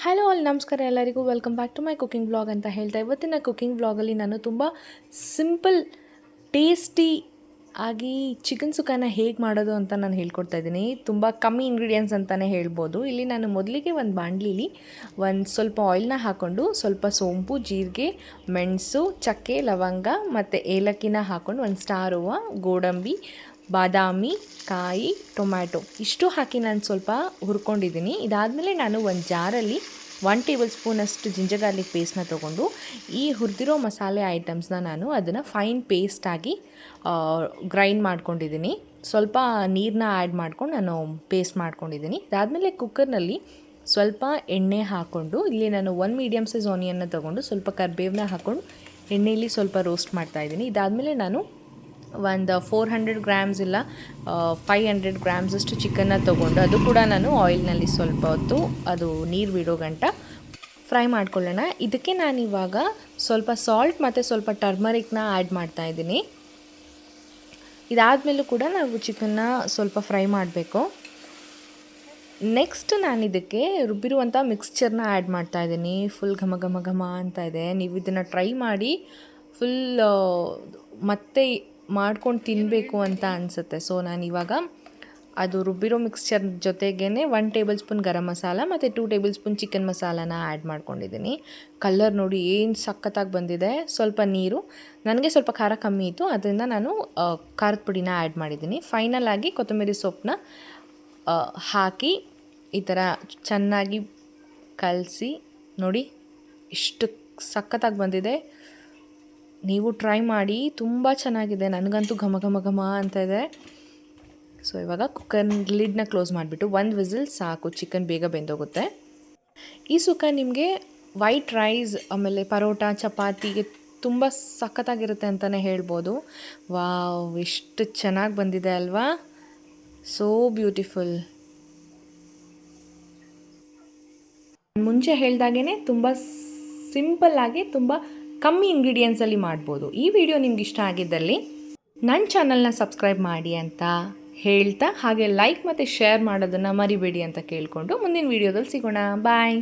Hello all, ನಮಸ್ಕಾರ ಎಲ್ಲರಿಗೂ. Welcome back to my cooking vlog ಅಂತ ಹೇಳ್ತಾ ಇವತ್ತಿನ ಕುಕಿಂಗ್ ವ್ಲಾಗಲ್ಲಿ ನಾನು ತುಂಬ ಸಿಂಪಲ್ ಟೇಸ್ಟಿ ಆಗಿ ಚಿಕನ್ ಸುಕ್ಕನ ಹೇಗೆ ಮಾಡೋದು ಅಂತ ನಾನು ಹೇಳ್ಕೊಡ್ತಾ ಇದ್ದೀನಿ. ತುಂಬ ಕಮ್ಮಿ ಇಂಗ್ರೀಡಿಯೆಂಟ್ಸ್ ಅಂತಲೇ ಹೇಳ್ಬೋದು. ಇಲ್ಲಿ ನಾನು ಮೊದಲಿಗೆ ಒಂದು ಬಾಣಲಿಲಿ ಒಂದು ಸ್ವಲ್ಪ ಆಯಿಲ್ನ ಹಾಕ್ಕೊಂಡು ಸ್ವಲ್ಪ ಸೋಂಪು, ಜೀರಿಗೆ, ಮೆಣಸು, ಚಕ್ಕೆ, ಲವಂಗ ಮತ್ತು ಏಲಕ್ಕಿನ ಹಾಕ್ಕೊಂಡು ಒಂದು ಸ್ಟಾರ್ ಹೂವು, ಗೋಡಂಬಿ, ಬಾದಾಮಿ, ಕಾಯಿ, ಟೊಮ್ಯಾಟೊ ಇಷ್ಟು ಹಾಕಿ ನಾನು ಸ್ವಲ್ಪ ಹುರ್ಕೊಂಡಿದ್ದೀನಿ. ಇದಾದಮೇಲೆ ನಾನು ಒಂದು ಜಾರಲ್ಲಿ 1 ಟೇಬಲ್ ಸ್ಪೂನಷ್ಟು ಜಿಂಜರ್ ಗಾರ್ಲಿಕ್ ಪೇಸ್ಟ್ನ ತೊಗೊಂಡು ಈ ಹುರಿದಿರೋ ಮಸಾಲೆ ಐಟಮ್ಸ್ನ ನಾನು ಅದನ್ನು ಫೈನ್ ಪೇಸ್ಟಾಗಿ ಗ್ರೈಂಡ್ ಮಾಡ್ಕೊಂಡಿದ್ದೀನಿ. ಸ್ವಲ್ಪ ನೀರನ್ನ ಆ್ಯಡ್ ಮಾಡ್ಕೊಂಡು ನಾನು ಪೇಸ್ಟ್ ಮಾಡ್ಕೊಂಡಿದ್ದೀನಿ. ಇದಾದಮೇಲೆ ಕುಕ್ಕರ್ನಲ್ಲಿ ಸ್ವಲ್ಪ ಎಣ್ಣೆ ಹಾಕ್ಕೊಂಡು ಇಲ್ಲಿ ನಾನು 1 ಮೀಡಿಯಮ್ ಸೈಜ್ ಆನಿಯನ್ನ ತೊಗೊಂಡು ಸ್ವಲ್ಪ ಕರಿಬೇವನ್ನ ಹಾಕ್ಕೊಂಡು ಎಣ್ಣೆಯಲ್ಲಿ ಸ್ವಲ್ಪ ರೋಸ್ಟ್ ಮಾಡ್ತಾಯಿದ್ದೀನಿ. ಇದಾದಮೇಲೆ ನಾನು ಒಂದು 400 ಗ್ರಾಮ್ಸ್ ಇಲ್ಲ 500 ಗ್ರಾಮ್ಸಷ್ಟು ಚಿಕನ್ನ ತೊಗೊಂಡು ಅದು ಕೂಡ ನಾನು ಆಯಿಲ್ನಲ್ಲಿ ಸ್ವಲ್ಪ ಹೊತ್ತು ಅದು ನೀರು ಬಿಡೋ ಗಂಟ ಫ್ರೈ ಮಾಡ್ಕೊಳ್ಳೋಣ. ಇದಕ್ಕೆ ನಾನಿವಾಗ ಸ್ವಲ್ಪ ಸಾಲ್ಟ್ ಮತ್ತು ಸ್ವಲ್ಪ ಟರ್ಮರಿಕ್ನ ಆ್ಯಡ್ ಮಾಡ್ತಾಯಿದ್ದೀನಿ. ಇದಾದಮೇಲೂ ಕೂಡ ನಾವು ಚಿಕನ್ನ ಸ್ವಲ್ಪ ಫ್ರೈ ಮಾಡಬೇಕು. ನೆಕ್ಸ್ಟ್ ನಾನು ಇದಕ್ಕೆ ರುಬ್ಬಿರುವಂಥ ಮಿಕ್ಸ್ಚರ್ನ ಆ್ಯಡ್ ಮಾಡ್ತಾಯಿದ್ದೀನಿ. ಫುಲ್ ಘಮ ಘಮ ಘಮ ಅಂತ ಇದೆ. ನೀವು ಇದನ್ನು ಟ್ರೈ ಮಾಡಿ ಫುಲ್ ಮತ್ತೆ ಮಾಡ್ಕೊಂಡು ತಿನ್ನಬೇಕು ಅಂತ ಅನಿಸುತ್ತೆ. ಸೊ ನಾನಿವಾಗ ಅದು ರುಬ್ಬಿರೋ ಮಿಕ್ಸ್ಚರ್ ಜೊತೆಗೇ 1 ಟೇಬಲ್ ಸ್ಪೂನ್ ಗರಂ ಮಸಾಲ ಮತ್ತು 2 ಟೇಬಲ್ ಸ್ಪೂನ್ ಚಿಕನ್ ಮಸಾಲಾನ ಆ್ಯಡ್ ಮಾಡ್ಕೊಂಡಿದ್ದೀನಿ. ಕಲರ್ ನೋಡಿ ಏನು ಸಖತ್ತಾಗಿ ಬಂದಿದೆ. ಸ್ವಲ್ಪ ನೀರು, ನನಗೆ ಸ್ವಲ್ಪ ಖಾರ ಕಮ್ಮಿ ಇತ್ತು, ಅದರಿಂದ ನಾನು ಖಾರದ ಪುಡಿನ ಆ್ಯಡ್ ಮಾಡಿದ್ದೀನಿ. ಫೈನಲ್ ಆಗಿ ಕೊತ್ತಂಬರಿ ಸೊಪ್ಪನ್ನ ಹಾಕಿ ಈ ಥರ ಚೆನ್ನಾಗಿ ಕಲಸಿ ನೋಡಿ ಇಷ್ಟು ಸಖತ್ತಾಗಿ ಬಂದಿದೆ. ನೀವು ಟ್ರೈ ಮಾಡಿ, ತುಂಬ ಚೆನ್ನಾಗಿದೆ. ನನಗಂತೂ ಘಮ ಘಮ ಘಮ ಅಂತ ಇದೆ. ಸೊ ಇವಾಗ ಕುಕ್ಕರ್ ಲಿಡ್ನ ಕ್ಲೋಸ್ ಮಾಡಿಬಿಟ್ಟು 1 ವಿಸಿಲ್ ಸಾಕು, ಚಿಕನ್ ಬೇಗ ಬೆಂದೋಗುತ್ತೆ. ಈ ಸುಕ್ಕ ನಿಮಗೆ ವೈಟ್ ರೈಸ್ ಆಮೇಲೆ ಪರೋಟ, ಚಪಾತಿಗೆ ತುಂಬ ಸಖತ್ತಾಗಿರುತ್ತೆ ಅಂತಲೇ ಹೇಳ್ಬೋದು. ವಾವ್, ಎಷ್ಟು ಚೆನ್ನಾಗಿ ಬಂದಿದೆ ಅಲ್ವಾ? So beautiful. ಮುಂಚೆ ಹೇಳ್ದಾಗೇ ತುಂಬ ಸಿಂಪಲ್ಲಾಗಿ ತುಂಬ ಕಮ್ಮಿ ಇಂಗ್ರೀಡಿಯೆಂಟ್ಸಲ್ಲಿ ಮಾಡ್ಬೋದು. ಈ ವಿಡಿಯೋ ನಿಮ್ಗೆ ಇಷ್ಟ ಆಗಿದ್ದಲ್ಲಿ ನನ್ನ ಚಾನಲ್ನ ಸಬ್ಸ್ಕ್ರೈಬ್ ಮಾಡಿ ಅಂತ ಹೇಳ್ತಾ, ಹಾಗೆ ಲೈಕ್ ಮತ್ತು ಶೇರ್ ಮಾಡೋದನ್ನು ಮರಿಬೇಡಿ ಅಂತ ಕೇಳಿಕೊಂಡು ಮುಂದಿನ ವಿಡಿಯೋದಲ್ಲಿ ಸಿಗೋಣ. ಬಾಯ್.